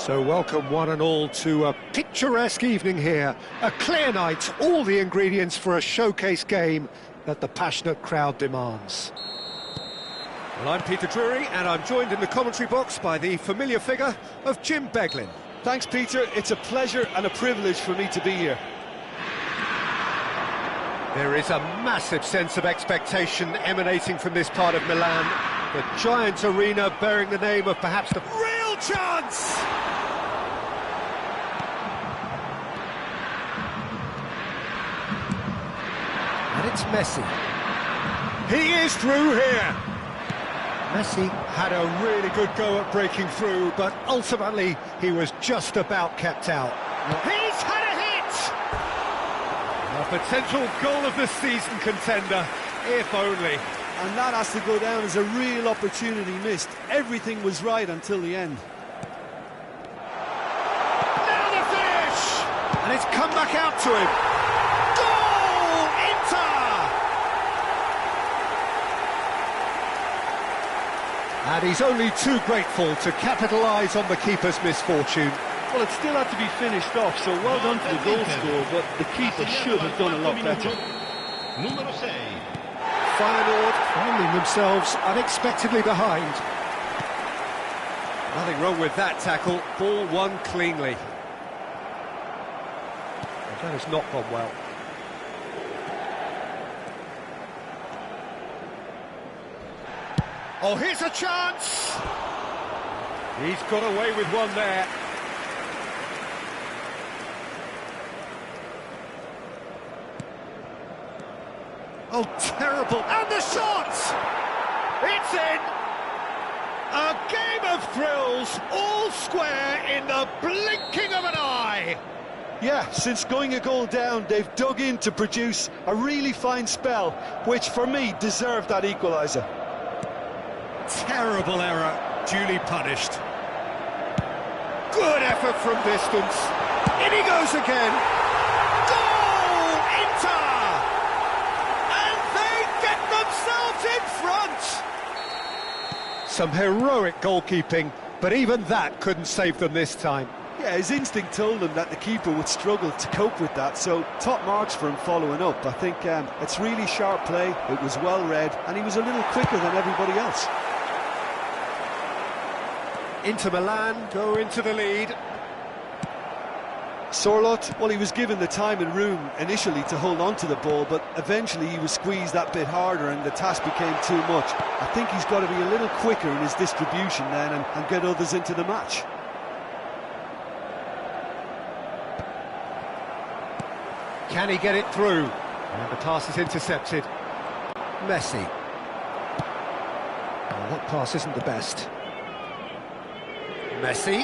So welcome one and all to a picturesque evening here. A clear night, all the ingredients for a showcase game that the passionate crowd demands. Well, I'm Peter Drury and I'm joined in the commentary box by the familiar figure of Jim Beglin. Thanks, Peter. It's a pleasure and a privilege for me to be here. There is a massive sense of expectation emanating from this part of Milan. The giant arena bearing the name of perhaps the real chance! And it's Messi. He is through here! Messi had a really good go at breaking through, but ultimately he was just about kept out. He's had a hit! A potential goal of the season contender, if only. And that has to go down as a real opportunity missed. Everything was right until the end. Now the finish! And it's come back out to him. Goal! Inter! And he's only too grateful to capitalise on the keeper's misfortune. Well, it still had to be finished off, so well done to the goal scorer, but the keeper should have done a lot better. Numero 6. Feyenoord finding themselves unexpectedly behind. Nothing wrong with that tackle, ball won cleanly. And that has not gone well. Oh, here's a chance! He's got away with one there. Oh, terrible! And the shot! It's in! A game of thrills, all square in the blinking of an eye! Yeah, since going a goal down, they've dug in to produce a really fine spell, which for me deserved that equaliser. Terrible error, duly punished. Good effort from distance. In he goes again. Goal! Inter! And they get themselves in front! Some heroic goalkeeping, but even that couldn't save them this time. Yeah, his instinct told him that the keeper would struggle to cope with that, so top marks for him following up. I think it's really sharp play, it was well read, and he was a little quicker than everybody else. Inter Milan go into the lead. Sorloth, well, he was given the time and room initially to hold on to the ball, but eventually he was squeezed that bit harder and the task became too much. I think he's got to be a little quicker in his distribution then and get others into the match. Can he get it through? And the pass is intercepted. Messi. Oh, that pass isn't the best. Messi.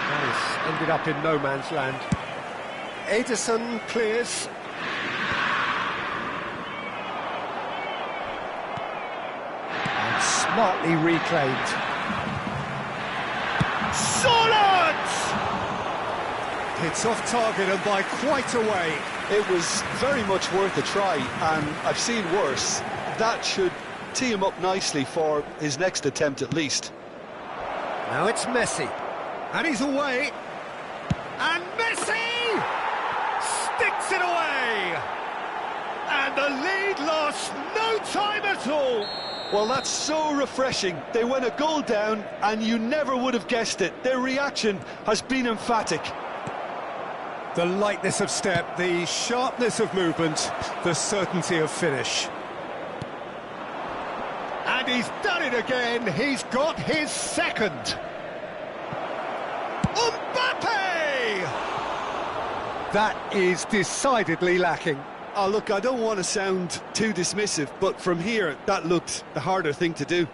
Nice. Ended up in no man's land. Ederson clears. And smartly reclaimed. Solid! It's off target and by quite a way. It was very much worth a try, and I've seen worse. That should tee him up nicely for his next attempt at least. Now it's Messi, and he's away, and Messi sticks it away, and the lead lost no time at all. Well, that's so refreshing. They went a goal down, and you never would have guessed it. Their reaction has been emphatic. The lightness of step, the sharpness of movement, the certainty of finish. And he's done it again, he's got his second. Mbappe! That is decidedly lacking. Oh, look, I don't want to sound too dismissive, but from here, that looked the harder thing to do.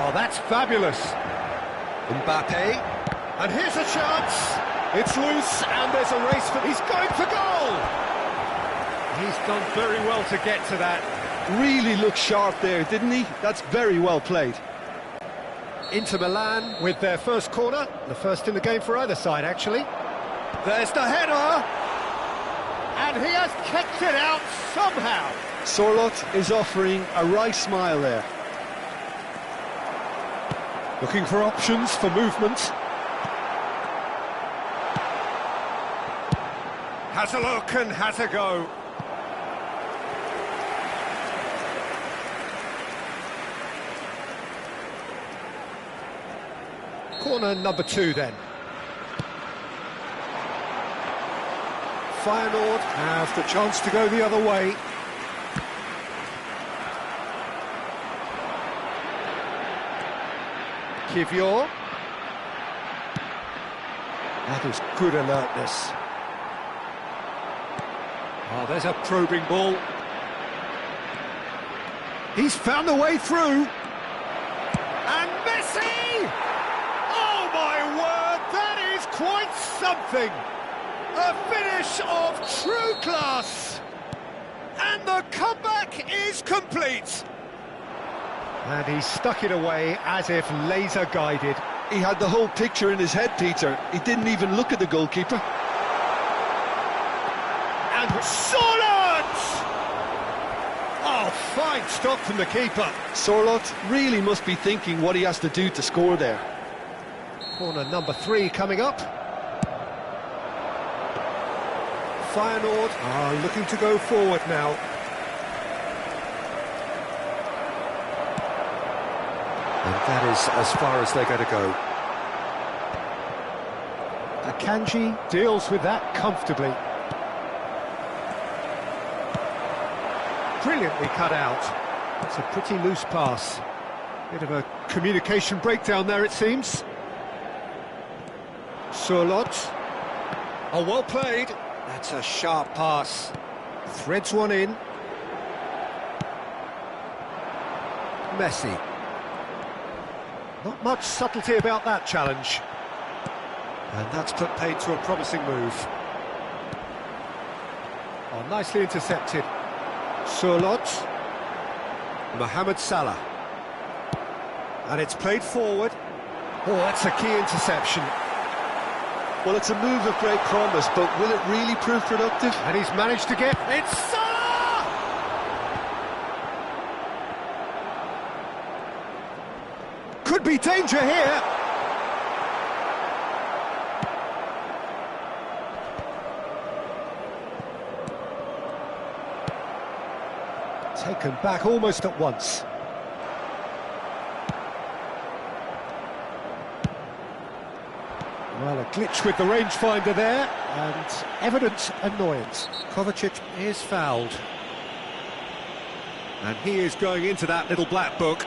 Oh, that's fabulous. Mbappe. And here's a chance. It's loose, and there's a race for... He's going for goal! He's done very well to get to that. Really looked sharp there, didn't he? That's very well played. Inter Milan with their first corner, the first in the game for either side, actually. There's the header! And he has kept it out somehow. Sorloth is offering a wry smile there. Looking for options for movement. Has a look and has a go. Corner number 2 then. Feyenoord have the chance to go the other way. Kivior. That is good alertness. Oh, there's a probing ball. He's found a way through. And Messi! Oh my word, that is quite something! A finish of true class! And the comeback is complete! And he stuck it away as if laser guided. He had the whole picture in his head, Peter. He didn't even look at the goalkeeper. And Sorloth! Oh, fine stop from the keeper. Sorloth really must be thinking what he has to do to score there. Corner number 3 coming up. Feyenoord are looking to go forward now. And that is as far as they're going to go. Akanji deals with that comfortably. Brilliantly cut out. It's a pretty loose pass. Bit of a communication breakdown there, it seems. Sorloth. Oh, well played. That's a sharp pass. Threads one in. Messi. Not much subtlety about that challenge. And that's put paid to a promising move. Oh, nicely intercepted. Sorloth. Mohamed Salah. And it's played forward. Oh, that's a key interception. Well, it's a move of great promise, but will it really prove productive? And he's managed to get... It's Salah! Could be danger here. Taken back almost at once. Well, a glitch with the rangefinder there, and evident annoyance. Kovacic is fouled. And he is going into that little black book.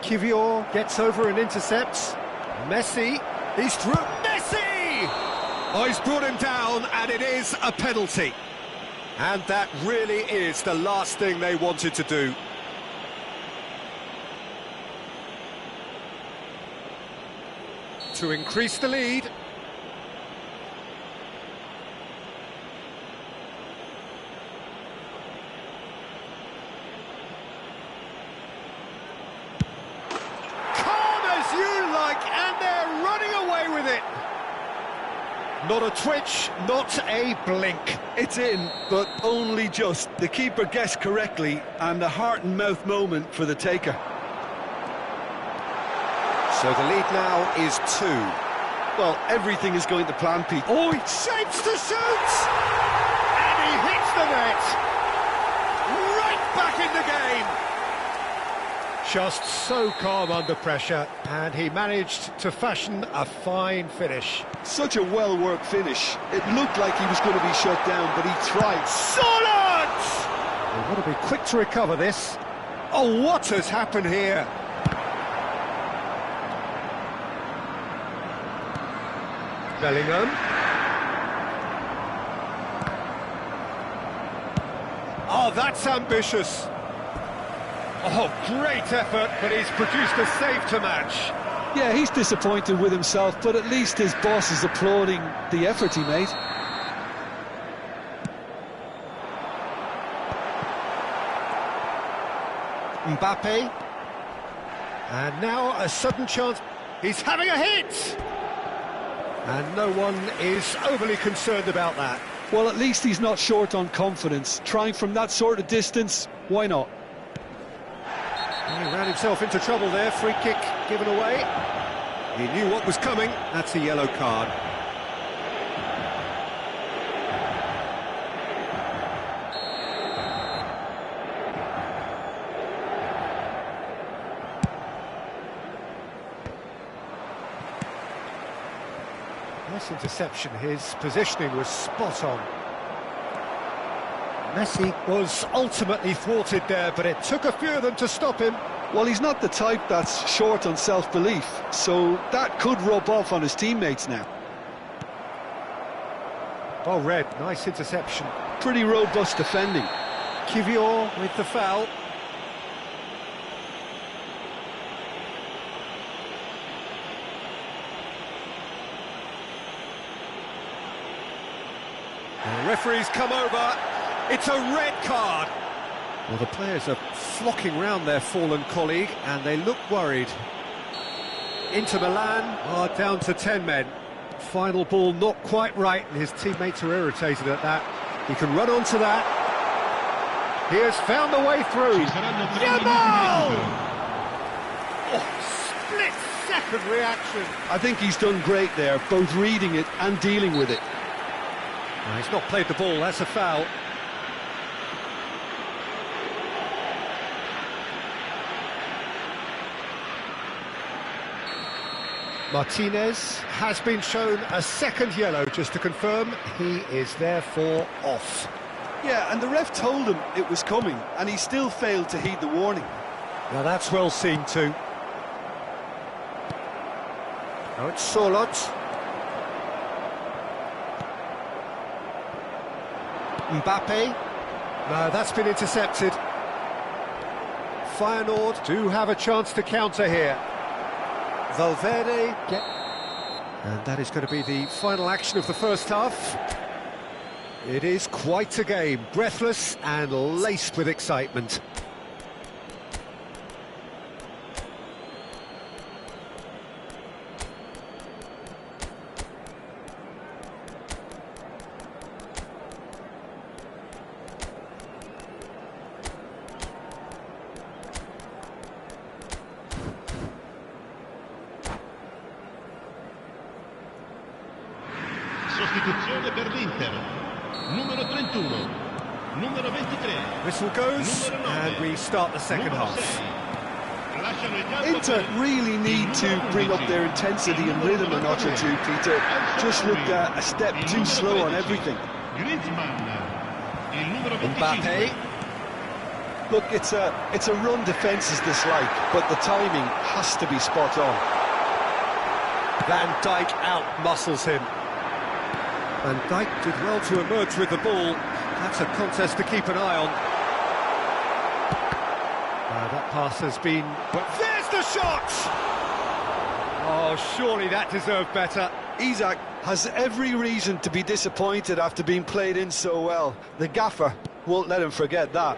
Kivior gets over and intercepts. Messi, he's through. Messi! Oh, he's brought him down, and it is a penalty. And that really is the last thing they wanted to do. To increase the lead. Calm as you like, and they're running away with it. Not a twitch, not a blink. It's in, but only just. The keeper guessed correctly, and a heart-and-mouth moment for the taker. So the lead now is 2. Well, everything is going to plan, Pete. Oh, he shapes to shoot! And he hits the net! Right back in the game! Just so calm under pressure, and he managed to fashion a fine finish. Such a well-worked finish. It looked like he was going to be shut down, but he tried. Sorloth! They want to be quick to recover this. Oh, what has happened here? Bellingham. Oh, that's ambitious. Oh, great effort, but he's produced a save to match. Yeah, he's disappointed with himself, but at least his boss is applauding the effort he made. Mbappe. And now a sudden chance. He's having a hit! And no one is overly concerned about that. Well, at least he's not short on confidence. Trying from that sort of distance, why not? He ran himself into trouble there. Free kick given away. He knew what was coming. That's a yellow card. Nice interception. His positioning was spot on. Messi was ultimately thwarted there, but it took a few of them to stop him. Well, he's not the type that's short on self-belief, so that could rub off on his teammates now. Well read, nice interception. Pretty robust defending. Kivior with the foul. And the referee's come over. It's a red card. Well, the players are flocking round their fallen colleague, and they look worried. Inter Milan are down to 10 men. Final ball not quite right, and his teammates are irritated at that. He can run onto that. He has found the way through. Yamal! Oh, split-second reaction. I think he's done great there, both reading it and dealing with it. No, he's not played the ball, that's a foul. Martinez has been shown a second yellow, just to confirm. He is therefore off. Yeah, and the ref told him it was coming, and he still failed to heed the warning. Now that's well seen too. Now it's Solot. Mbappe. No, that's been intercepted. Feyenoord do have a chance to counter here. Valverde, and that is going to be the final action of the first half. It is quite a game, breathless and laced with excitement. Sostituzione per l'Inter. Numero 31. Numero 23. Whistle goes, and we start the second half. Inter really need to bring up their intensity and rhythm a notch or two, Peter. Just looked a step too slow on everything. Mbappe. Look, it's a run defence's dislike, but the timing has to be spot on. Van Dijk out-muscles him. Van Dijk did well to emerge with the ball. That's a contest to keep an eye on. That pass has been... But there's the shot! Oh, surely that deserved better. Isak has every reason to be disappointed after being played in so well. The gaffer won't let him forget that.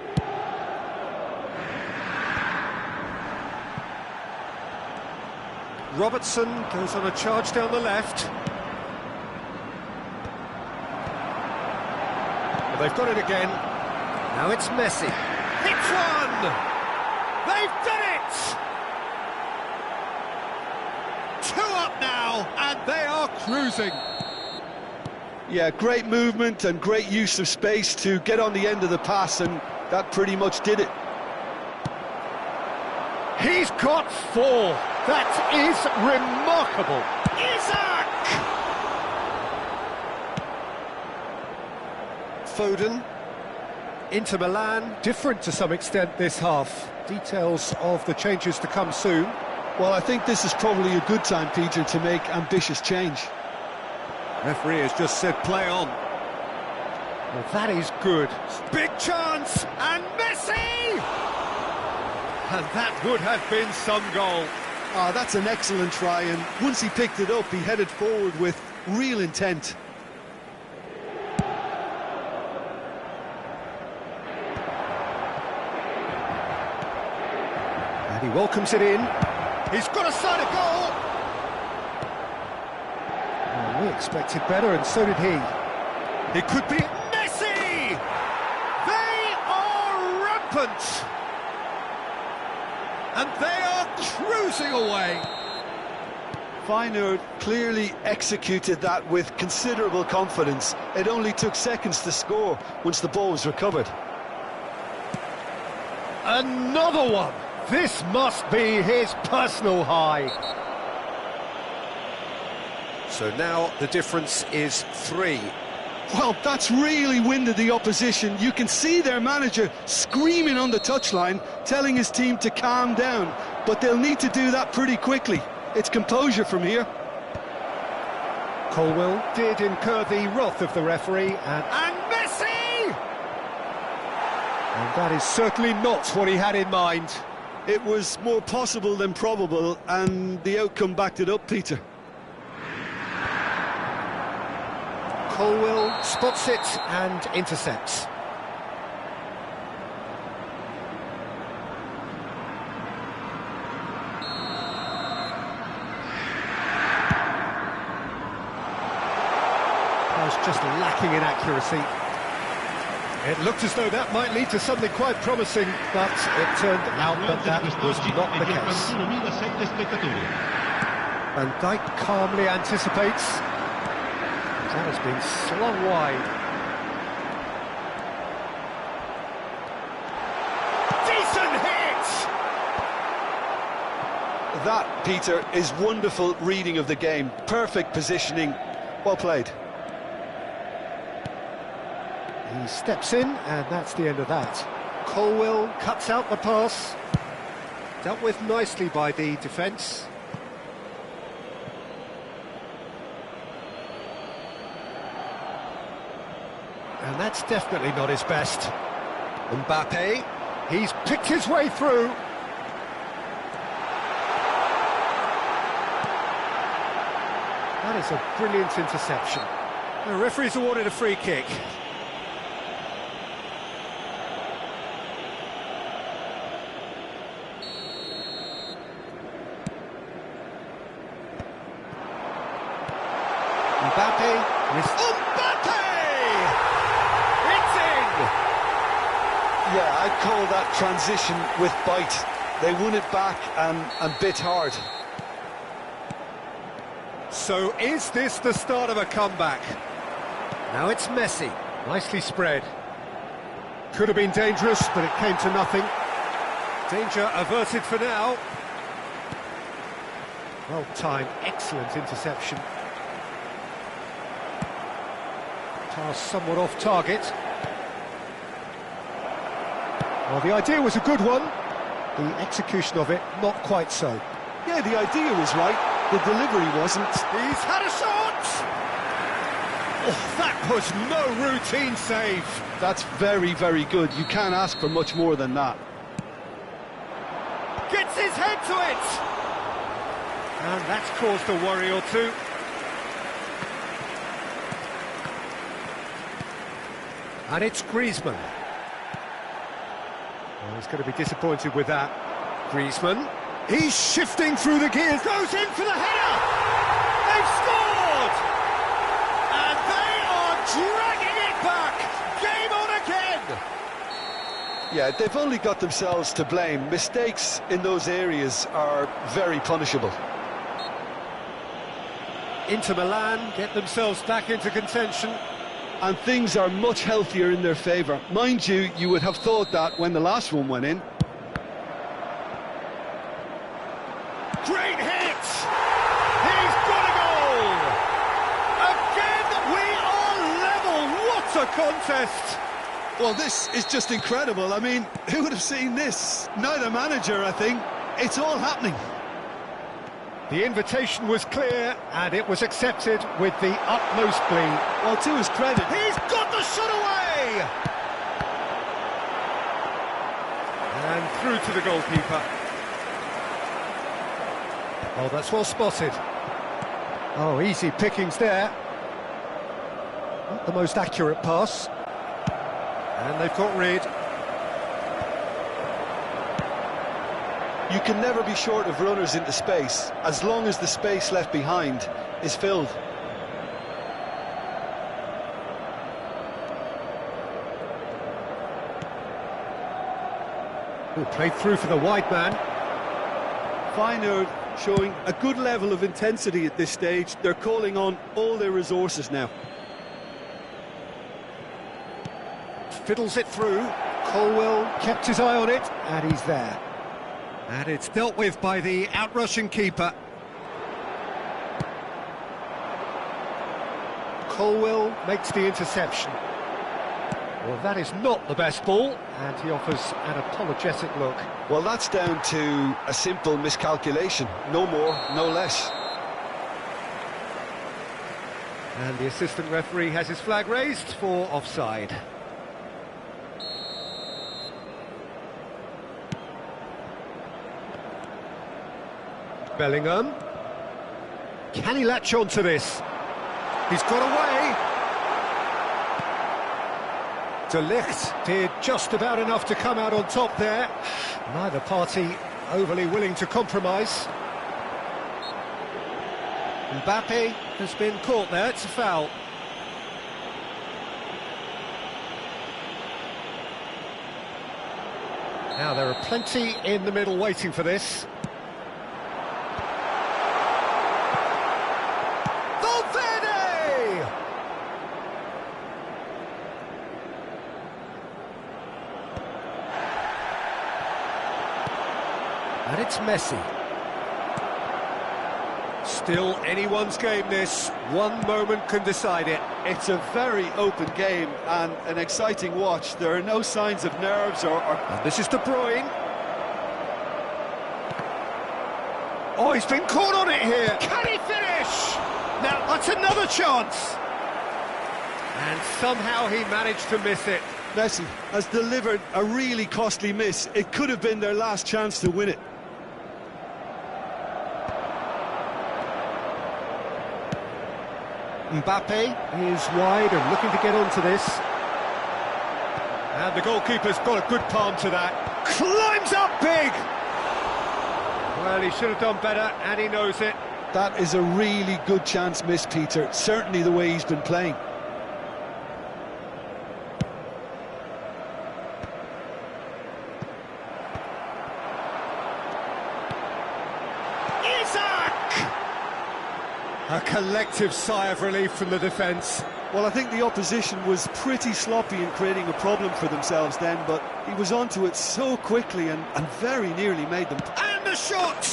Robertson goes on a charge down the left. Well, they've got it again. Now it's Messi. Hits one! They've done it! 2 up now, and they are cruising. Yeah, great movement and great use of space to get on the end of the pass, and that pretty much did it. He's got 4. That is remarkable. Isak! Foden. Inter Milan, different to some extent this half. Details of the changes to come soon. Well, I think this is probably a good time, Peter, to make ambitious change. Referee has just said play on. Well, that is good. Big chance, and Messi! And that would have been some goal. Ah, that's an excellent try, and once he picked it up, he headed forward with real intent. And he welcomes it in. He's got a sight of goal! Well, we expected better, and so did he. It could be Messi! They are rampant! And they are cruising away! Feyenoord clearly executed that with considerable confidence. It only took seconds to score once the ball was recovered. Another one! This must be his personal high. So now the difference is 3. Well, that's really winded the opposition. You can see their manager screaming on the touchline, telling his team to calm down. But they'll need to do that pretty quickly. It's composure from here. Colwill did incur the wrath of the referee, and Messi! And that is certainly not what he had in mind. It was more possible than probable, and the outcome backed it up, Peter. Colwill spots it and intercepts. Just lacking in accuracy. It looked as though that might lead to something quite promising, but it turned out that was not the case. Van Dijk calmly anticipates. That has been slung wide. Decent hit! That, Peter, is wonderful reading of the game. Perfect positioning. Well played. He steps in, and that's the end of that. Colwill cuts out the pass. Dealt with nicely by the defence. And that's definitely not his best. Mbappe, he's picked his way through. That is a brilliant interception. The referee's awarded a free kick. Mbappe, Mbappe! It's in! Yeah, I'd call that transition with bite. They won it back and bit hard. So is this the start of a comeback? Now it's Messi, nicely spread. Could have been dangerous, but it came to nothing. Danger averted for now. Well timed, excellent interception. Pass somewhat off target. Well, the idea was a good one. The execution of it, not quite so. Yeah, the idea was right. The delivery wasn't. He's had a shot! Oh, that was no routine save. That's very, very good. You can't ask for much more than that. Gets his head to it! And that's caused a worry or two. And it's Griezmann. Well, he's going to be disappointed with that. Griezmann. He's shifting through the gears. Goes in for the header! They've scored! And they are dragging it back! Game on again! Yeah, they've only got themselves to blame. Mistakes in those areas are very punishable. Inter Milan get themselves back into contention. And things are much healthier in their favour. Mind you, you would have thought that when the last one went in. Great hit! He's got a goal! Again, we are level! What a contest! Well, this is just incredible. I mean, who would have seen this? Neither manager, I think. It's all happening. The invitation was clear, and it was accepted with the utmost glee. Well, to his credit, he's got the shot away! And through to the goalkeeper. Oh, that's well spotted. Oh, easy pickings there. Not the most accurate pass. And they've got rid. You can never be short of runners into space, as long as the space left behind is filled. Ooh, played through for the wide man. Feyenoord showing a good level of intensity at this stage. They're calling on all their resources now. Fiddles it through. Colwell kept his eye on it, and he's there. And it's dealt with by the outrushing keeper. Colwell makes the interception. Well, that is not the best ball, and he offers an apologetic look. Well, that's down to a simple miscalculation. No more, no less. And the assistant referee has his flag raised for offside. Bellingham. Can he latch on to this? He's got away. De Ligt did just about enough to come out on top there. Neither party overly willing to compromise. Mbappe has been caught there, it's a foul. Now there are plenty in the middle waiting for this. And it's Messi. Still anyone's game this. One moment can decide it. It's a very open game and an exciting watch. There are no signs of nerves or... And this is De Bruyne. Oh, he's been caught on it here. Can he finish? Now, that's another chance. And somehow he managed to miss it. Messi has delivered a really costly miss. It could have been their last chance to win it. Mbappe is wide and looking to get onto this. And the goalkeeper's got a good palm to that. Climbs up big! Well, he should have done better, and he knows it. That is a really good chance missed, Peter. Certainly the way he's been playing. A collective sigh of relief from the defence. Well, I think the opposition was pretty sloppy in creating a problem for themselves then, but he was onto it so quickly and very nearly made them. And the shot!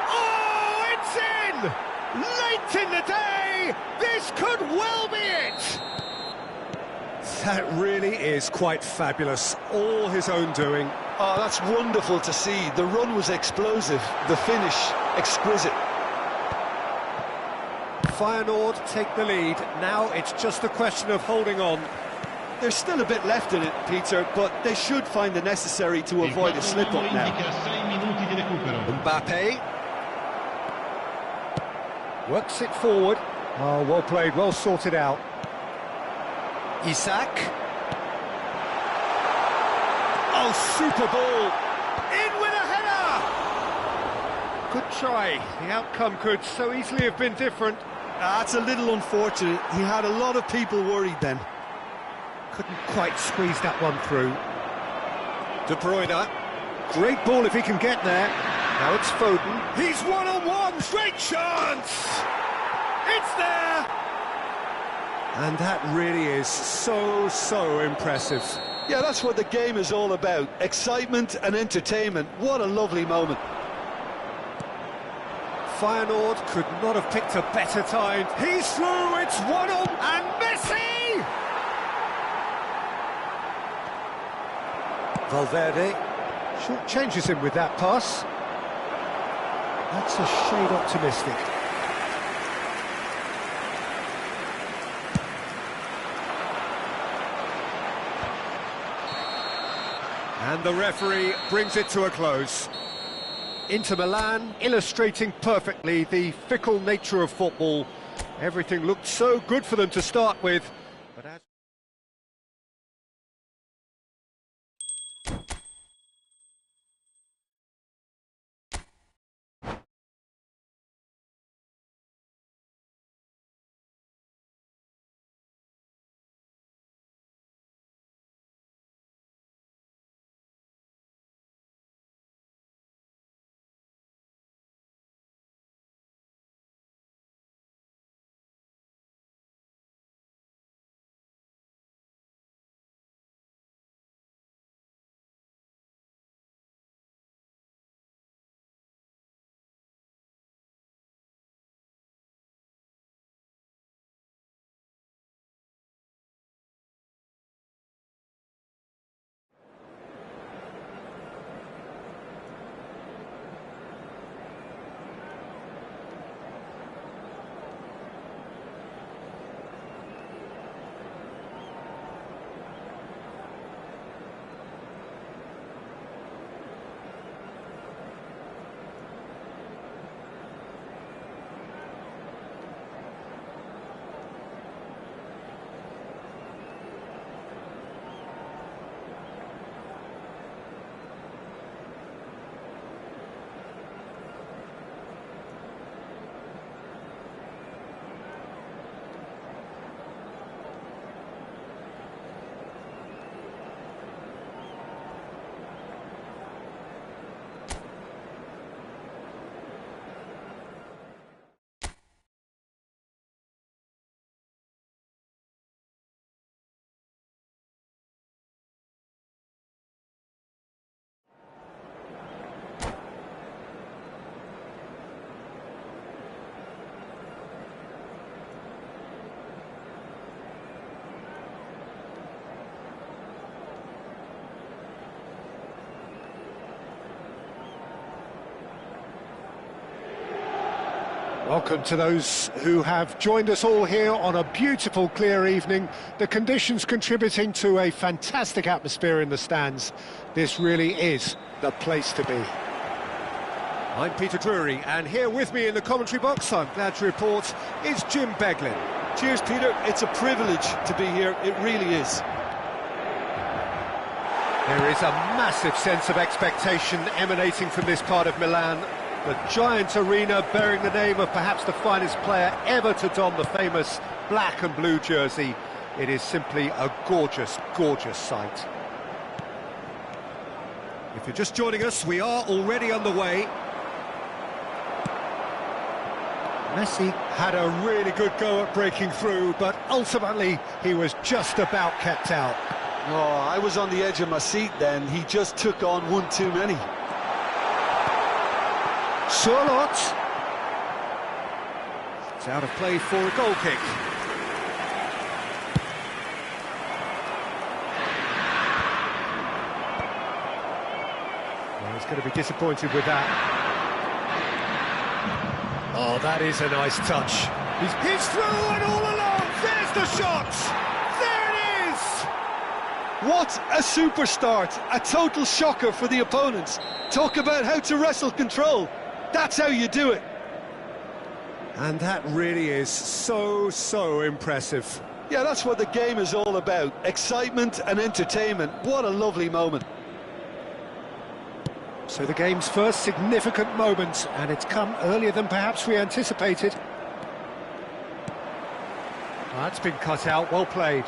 Oh, it's in! Late in the day, this could well be it! That really is quite fabulous. All his own doing. Oh, that's wonderful to see. The run was explosive, the finish exquisite. Feyenoord take the lead. Now it's just a question of holding on. There's still a bit left in it, Peter, but they should find the necessary to avoid a slip-up now. Mbappe works it forward. Oh, well played, well sorted out. Isak. Oh, super ball. In with a header! Good try. The outcome could so easily have been different. That's a little unfortunate. He had a lot of people worried then. Couldn't quite squeeze that one through. De Bruyne. Great ball if he can get there. Now it's Foden. He's one-on-one. Great chance! It's there! And that really is so impressive. Yeah, that's what the game is all about. Excitement and entertainment. What a lovely moment. Feyenoord could not have picked a better time. He's through, it's 1-0, and Messi! Valverde short changes him with that pass. That's a shade optimistic. And the referee brings it to a close. Inter Milan illustrating perfectly the fickle nature of football. Everything looked so good for them to start with, but as Welcome to those who have joined us all here on a beautiful, clear evening. The conditions contributing to a fantastic atmosphere in the stands. This really is the place to be. I'm Peter Drury, and here with me in the commentary box, I'm glad to report, is Jim Beglin. Cheers, Peter. It's a privilege to be here. It really is. There is a massive sense of expectation emanating from this part of Milan. The giant arena bearing the name of perhaps the finest player ever to don the famous black and blue jersey. It is simply a gorgeous, gorgeous sight. If you're just joining us, we are already underway. Messi had a really good go at breaking through, but ultimately he was just about kept out. Oh, I was on the edge of my seat then. He just took on one too many. Surlot. It's out of play for a goal kick. Well, he's going to be disappointed with that. Oh, that is a nice touch. He's through and all alone. There's the shot. There it is. What a super start. A total shocker for the opponents. Talk about how to wrestle control. That's how you do it. And that really is so impressive. Yeah, that's what the game is all about. Excitement and entertainment. What a lovely moment. So the game's first significant moment, and it's come earlier than perhaps we anticipated. That's been cut out, well played.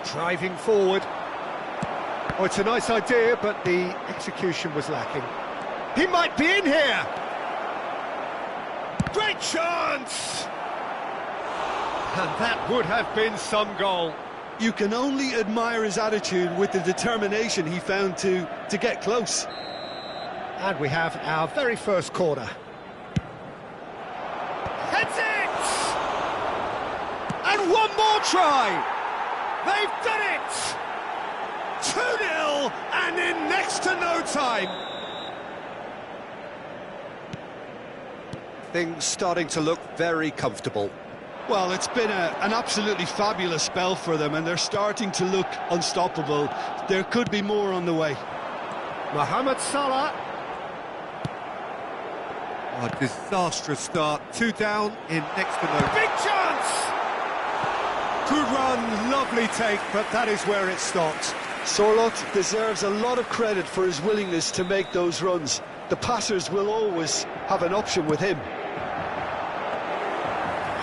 Driving forward. Oh, it's a nice idea, but the execution was lacking. He might be in here! Great chance! And that would have been some goal. You can only admire his attitude with the determination he found to get close. And we have our very first corner. Heads it! And one more try! They've done it! 2-0, and in next to no time. Things starting to look very comfortable. Well, it's been an absolutely fabulous spell for them, and they're starting to look unstoppable. There could be more on the way. Mohamed Salah. A disastrous start. 2 down in next to no. Big chance! Good run, lovely take, but that is where it stopped. Surlot deserves a lot of credit for his willingness to make those runs. The passers will always have an option with him.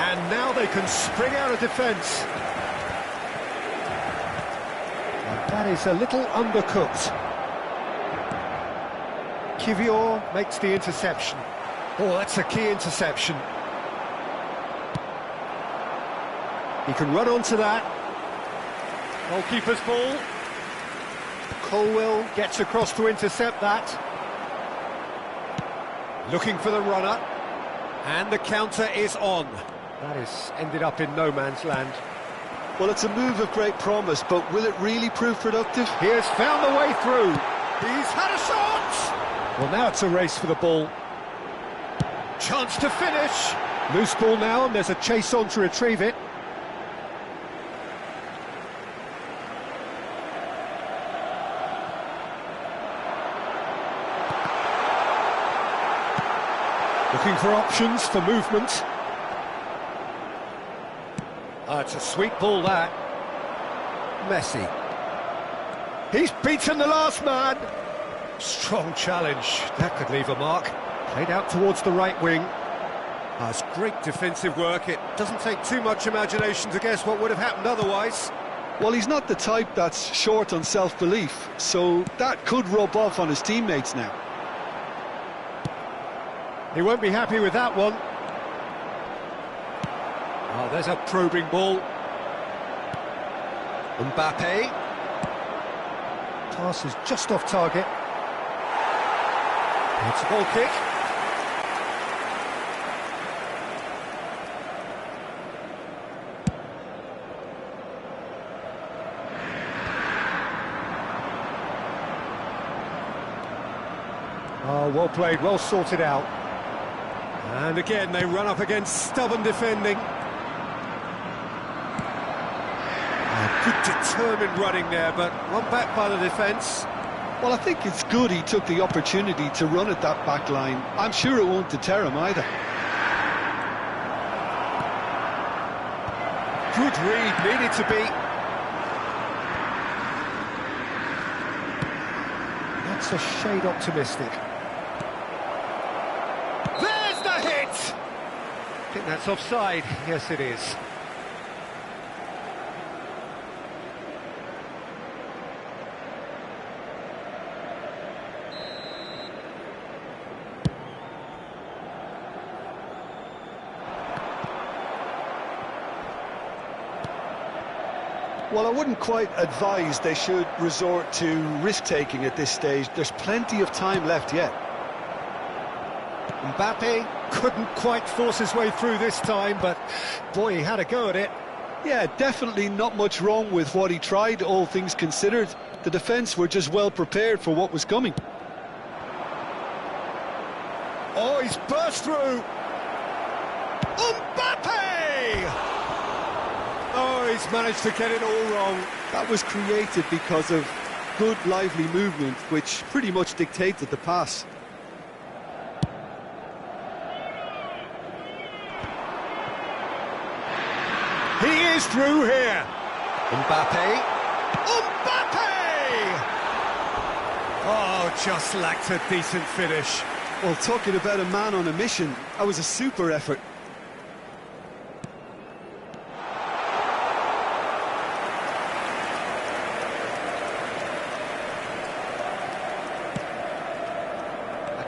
And now they can spring out of defence. That is a little undercooked. Kivior makes the interception. Oh, that's a key interception. He can run onto that. Goalkeeper's ball. Colwell gets across to intercept that. Looking for the runner. And the counter is on. That has ended up in no man's land. Well, it's a move of great promise, but will it really prove productive? He has found the way through. He's had a shot! Well, now it's a race for the ball. Chance to finish. Loose ball now, and there's a chase on to retrieve it. Looking for options for movement. It's a sweet ball, that. Messi. He's beaten the last man. Strong challenge. That could leave a mark. Played out towards the right wing. It's great defensive work. It doesn't take too much imagination to guess what would have happened otherwise. Well, he's not the type that's short on self-belief, so that could rub off on his teammates now. He won't be happy with that one. Oh, there's a probing ball. Mbappe. Pass is just off target. It's a ball kick. Oh, well played, well sorted out. And again, they run up against stubborn defending. Good determined running there, but run back by the defence. Well, I think it's good he took the opportunity to run at that back line. I'm sure it won't deter him either. Good read, needed to be. That's a shade optimistic. There's the hit! I think that's offside. Yes, it is. Well, I wouldn't quite advise they should resort to risk-taking at this stage. There's plenty of time left yet. Mbappe couldn't quite force his way through this time, but boy, he had a go at it. Yeah, definitely not much wrong with what he tried, all things considered. The defence were just well prepared for what was coming. Oh, he's burst through! Mbappe! Oh, he's managed to get it all wrong. That was created because of good, lively movement, which pretty much dictated the pass. He is through here. Mbappe. Mbappe! Oh, just lacked a decent finish. Well, talking about a man on a mission, that was a super effort.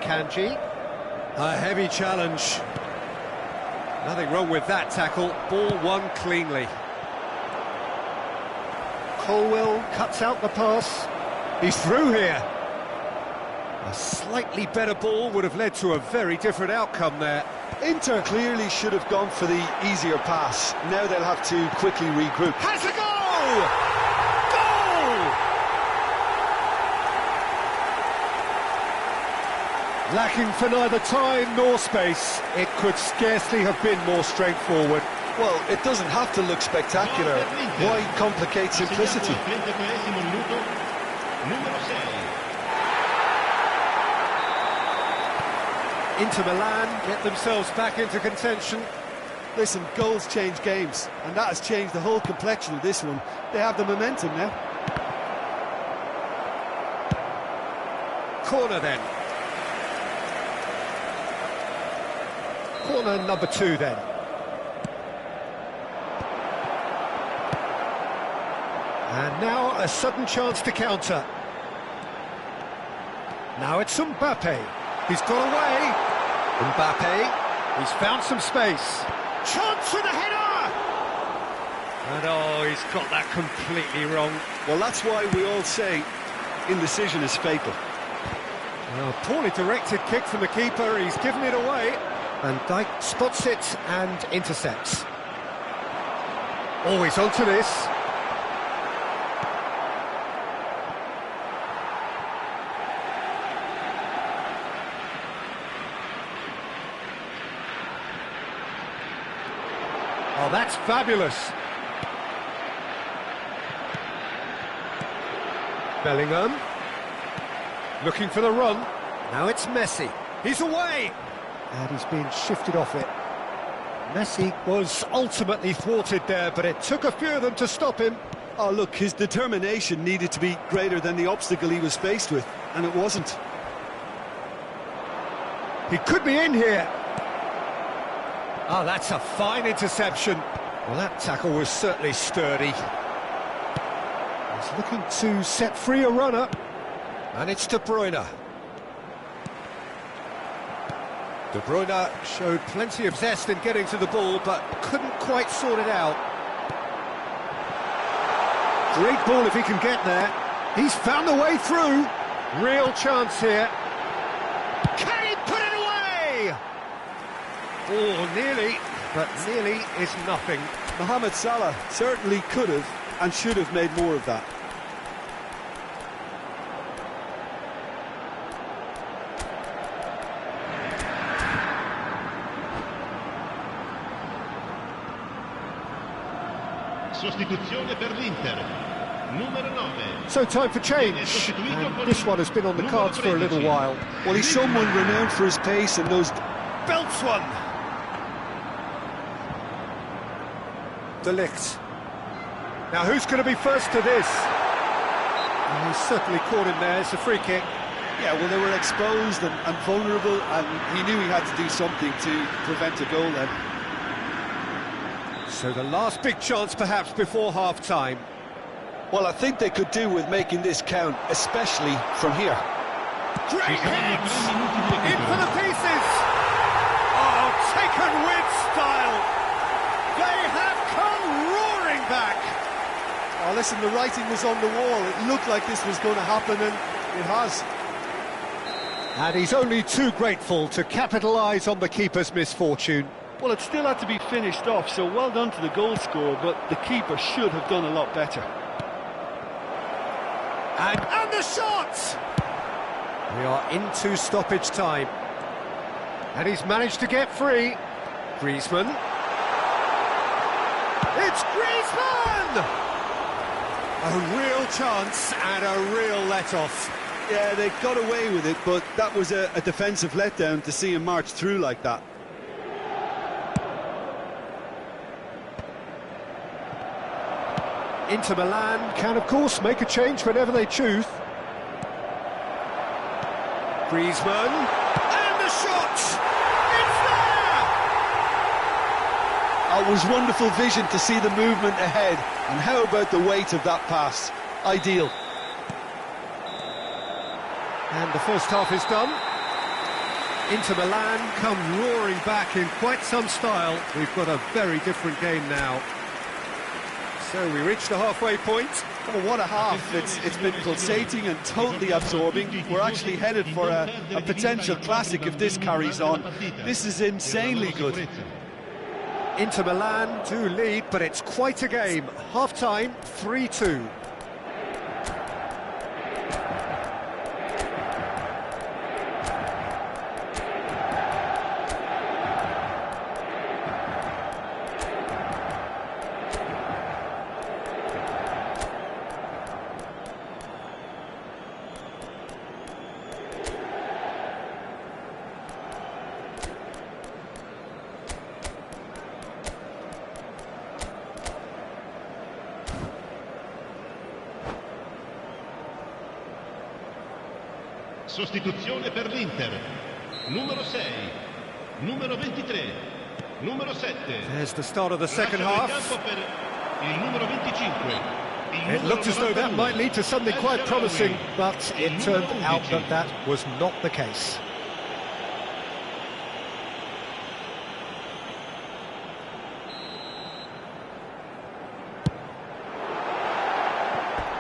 Kanji. A heavy challenge. Nothing wrong with that tackle. Ball won cleanly. Colwell cuts out the pass. He's through here. A slightly better ball would have led to a very different outcome there. Inter clearly should have gone for the easier pass. Now they'll have to quickly regroup. Has a goal! Goal! Lacking for neither time nor space. It could scarcely have been more straightforward. Well, it doesn't have to look spectacular. Why complicate simplicity? Inter Milan get themselves back into contention. Listen, goals change games, and that has changed the whole complexion of this one. They have the momentum now. Corner then. Corner number 2 then. And now a sudden chance to counter. Now it's Mbappe. He's got away. Mbappe. He's found some space. Chance for the header! And oh, he's got that completely wrong. Well, that's why we all say indecision is fatal. A poorly directed kick from the keeper. He's given it away. And Dijk spots it and intercepts. Always onto this. Oh, that's fabulous. Bellingham. Looking for the run. Now it's Messi. He's away. And he's been shifted off it. Messi was ultimately thwarted there, but it took a few of them to stop him. Oh, look, his determination needed to be greater than the obstacle he was faced with, and it wasn't. He could be in here. Oh, that's a fine interception. Well, that tackle was certainly sturdy. He's looking to set free a runner. And it's De Bruyne. De Bruyne showed plenty of zest in getting to the ball, but couldn't quite sort it out. Great ball if he can get there. He's found a way through. Real chance here. Can he put it away? Oh, nearly, but nearly is nothing. Mohamed Salah certainly could have and should have made more of that. Sostituzione per l'Inter. Numero 9. So time for change, and this one has been on the cards for a little while. Well, he's someone renowned for his pace and those... Belts one! De Ligt. Now who's going to be first to this? And he's certainly caught him there, it's a free kick. Yeah, well, they were exposed and vulnerable, and he knew he had to do something to prevent a goal then. So the last big chance perhaps before half-time. Well, I think they could do with making this count, especially from here. Great hit! In for the pieces! Oh, taken with style! They have come roaring back! Oh, listen, the writing was on the wall. It looked like this was going to happen, and it has. And he's only too grateful to capitalise on the keeper's misfortune. Well, it still had to be finished off, so well done to the goal scorer, but the keeper should have done a lot better. And the shot! We are into stoppage time. And he's managed to get free. Griezmann. It's Griezmann! A real chance and a real let-off. Yeah, they got away with it, but that was a defensive letdown to see him march through like that. Inter Milan can, of course, make a change whenever they choose. Griezmann, and the shot! It's there! It was wonderful vision to see the movement ahead, and how about the weight of that pass? Ideal. And the first half is done. Inter Milan come roaring back in quite some style. We've got a very different game now. So we reach the halfway point. Oh, what a half. It's been pulsating and totally absorbing. We're actually headed for a potential classic if this carries on. This is insanely good. Inter Milan do lead, but it's quite a game. Half-time, 3-2. Sostituzione per l'Inter. Numero 6, numero 23, numero 7. There's the start of the second half. Il numero 25. It looked as though that might lead to something quite promising, but it turned out that that was not the case.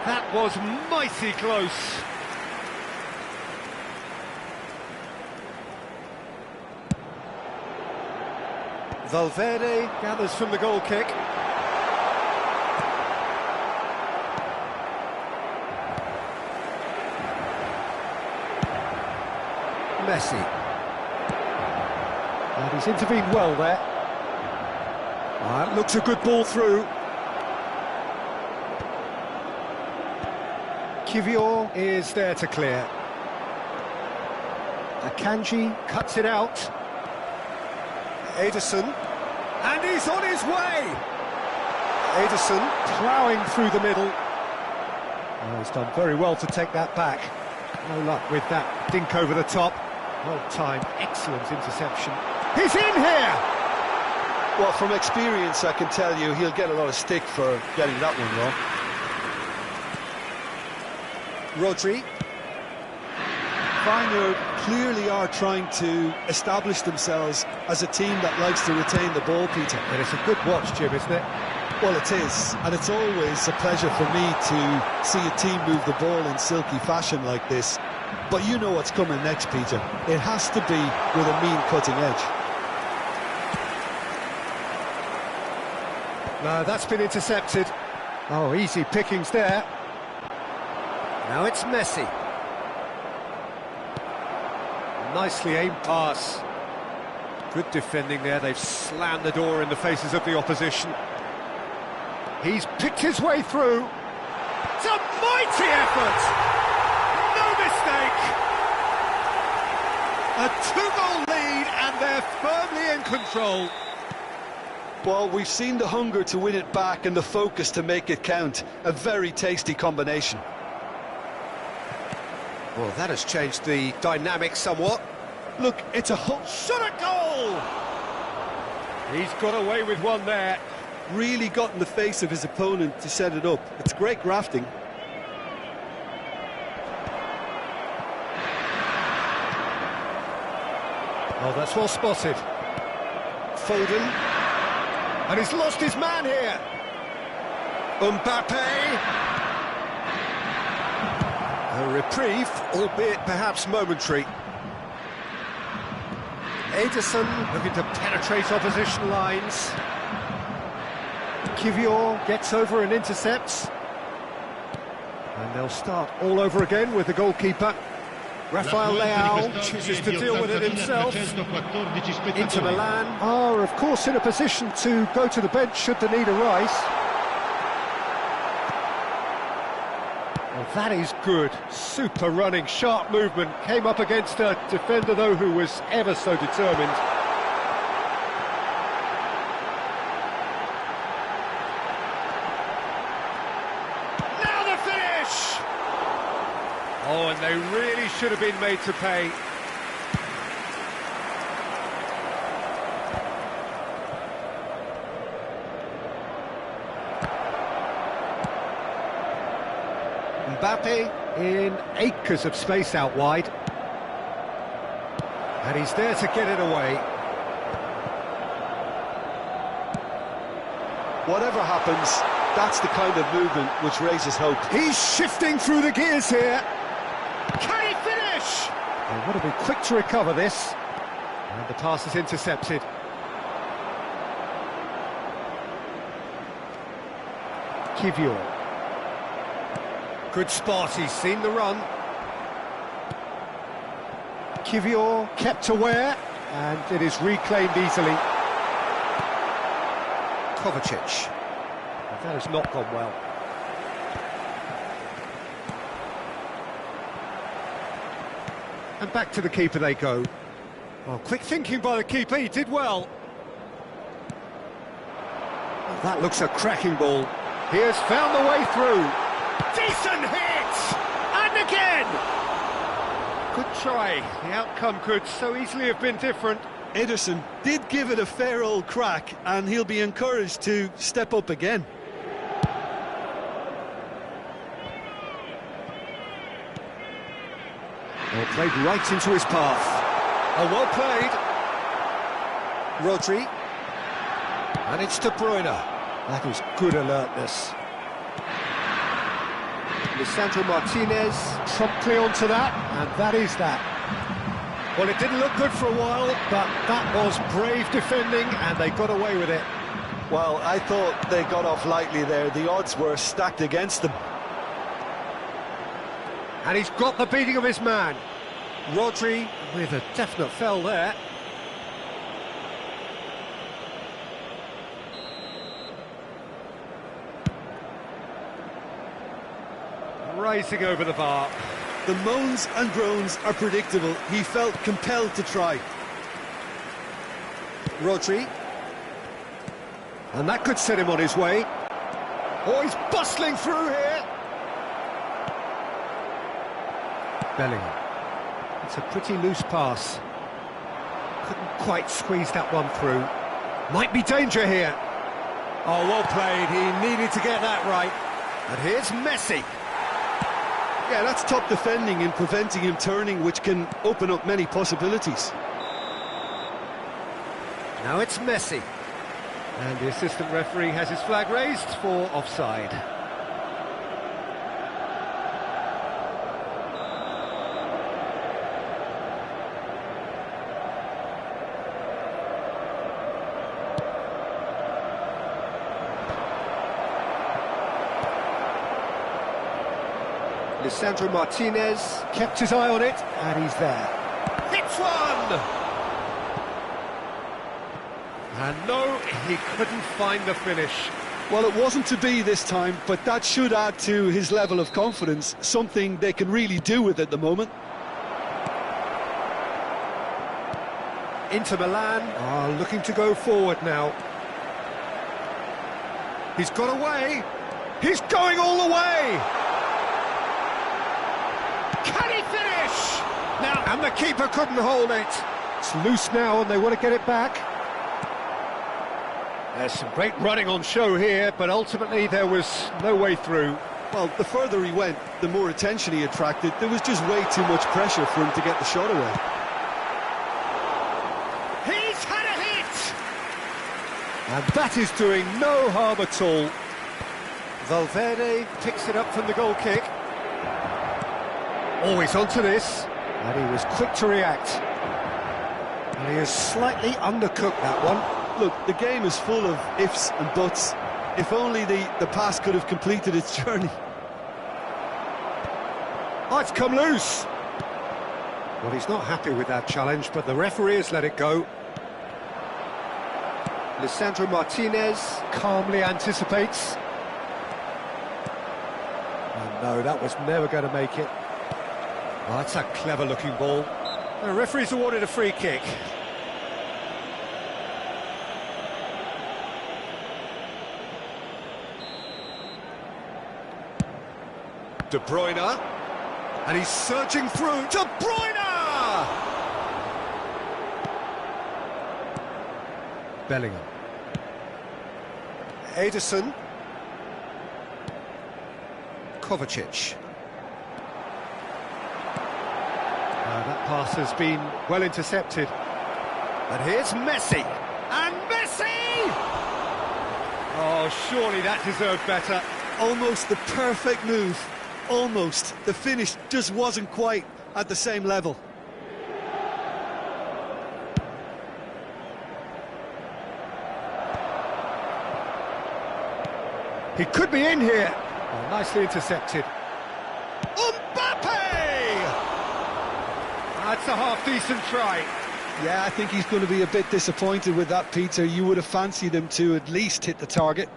That was mighty close. Valverde gathers from the goal kick. Messi. And he's intervened well there. That looks a good ball through. Kivior is there to clear. Akanji cuts it out. Ederson, and he's on his way! Ederson ploughing through the middle. Oh, he's done very well to take that back. No luck with that dink over the top. Well timed, excellent interception. He's in here! Well, from experience, I can tell you he'll get a lot of stick for getting that one wrong. Rodri. Feyenoord clearly are trying to establish themselves as a team that likes to retain the ball, Peter. And it's a good watch, Jim, isn't it? Well, it is, and it's always a pleasure for me to see a team move the ball in silky fashion like this. But you know what's coming next, Peter. It has to be with a mean cutting edge. No, that's been intercepted. Oh, easy pickings there. Now it's Messi. Nicely aimed pass. Good defending there. They've slammed the door in the faces of the opposition. He's picked his way through. It's a mighty effort! No mistake! A 2-goal lead and they're firmly in control. Well, we've seen the hunger to win it back and the focus to make it count. A very tasty combination. Well, that has changed the dynamic somewhat. Look, it's a Shot at goal! He's got away with one there. really got in the face of his opponent to set it up. It's great grafting. Oh, that's well spotted. Foden. And he's lost his man here. Mbappe. A reprieve, albeit perhaps momentary. Ederson looking to penetrate opposition lines. Kivior gets over and intercepts. And they'll start all over again with the goalkeeper. Rafael Leao chooses to deal with it himself. Inter Milan are, of course, in a position to go to the bench should the need arise. Well, that is good. Super running, sharp movement. Came up against a defender, though, who was ever so determined. Now the finish! Oh, and they really should have been made to pay. Mbappe in acres of space out wide. And he's there to get it away. Whatever happens, that's the kind of movement which raises hope. He's shifting through the gears here. Can he finish? They want to be quick to recover this. And the pass is intercepted. Kivior. Good spot, he's seen the run. Kivior kept aware, and it is reclaimed easily. Kovacic. That has not gone well. And back to the keeper they go. Well, quick thinking by the keeper, he did well. Well, that looks a cracking ball. He has found the way through. Decent hit! And again! Good try. The outcome could so easily have been different. Ederson did give it a fair old crack, and he'll be encouraged to step up again. Well, played right into his path. Oh, well played. Rodri. And it's De Bruyne. That is good alertness. Lisandro Martinez promptly onto that, and that is that. Well, it didn't look good for a while, but that was brave defending, and they got away with it. Well, I thought they got off lightly there. The odds were stacked against them. And he's got the beating of his man. Rodri with a definite fell there. Rising over the bar. The moans and groans are predictable. He felt compelled to try. Rodri. And that could set him on his way. Oh, he's bustling through here. Bellingham. It's a pretty loose pass. Couldn't quite squeeze that one through. Might be danger here. Oh, well played. He needed to get that right. And here's Messi. Yeah, that's top defending and preventing him turning, which can open up many possibilities. Now it's Messi. And the assistant referee has his flag raised for offside. Lisandro Martinez kept his eye on it, and he's there. Hits one! And no, he couldn't find the finish. Well, it wasn't to be this time, but that should add to his level of confidence, something they can really do with at the moment. Inter Milan are looking to go forward now. He's got away. He's going all the way. Can he finish? Now, and the keeper couldn't hold it. It's loose now and they want to get it back. There's some great running on show here, but ultimately there was no way through. Well, the further he went, the more attention he attracted. There was just way too much pressure for him to get the shot away. He's had a hit! And that is doing no harm at all. Valverde picks it up from the goal kick. Always onto this, and he was quick to react. And he has slightly undercooked that one. Look, the game is full of ifs and buts. If only the pass could have completed its journey. Oh, it's come loose. Well, he's not happy with that challenge, but the referee has let it go. Lisandro Martinez calmly anticipates. Oh, no, that was never going to make it. Oh, that's a clever-looking ball. The referee's awarded a free kick. De Bruyne, and he's surging through. De Bruyne! Bellingham. Ederson. Kovacic. That pass has been well intercepted. And here's Messi. And Messi! Oh, surely that deserved better. Almost the perfect move. Almost. The finish just wasn't quite at the same level. He could be in here. Oh, nicely intercepted. Mbappe! That's a half-decent try. Yeah, I think he's going to be a bit disappointed with that, Peter. You would have fancied him to at least hit the target.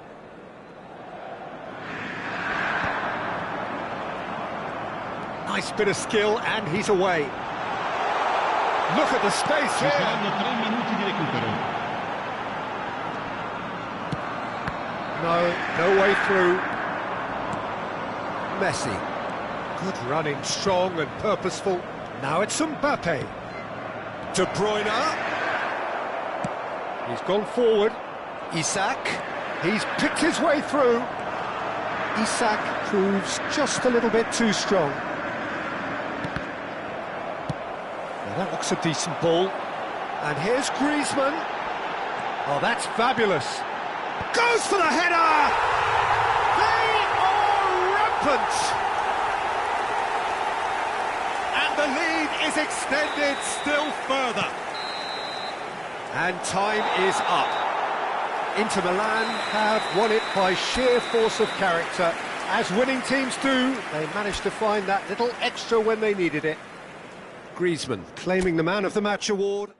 Nice bit of skill, and he's away. Look at the space here. 3 minuti di recupero. No way through. Messi. Good running, strong and purposeful. Now it's Mbappe. De Bruyne. He's gone forward. Isak. He's picked his way through. Isak proves just a little bit too strong. Now that looks a decent ball. And here's Griezmann. Oh, that's fabulous. Goes for the header! They are rampant! And the lead is extended still further. And time is up. Inter Milan have won it by sheer force of character. As winning teams do, they managed to find that little extra when they needed it. Griezmann claiming the Man of the Match award.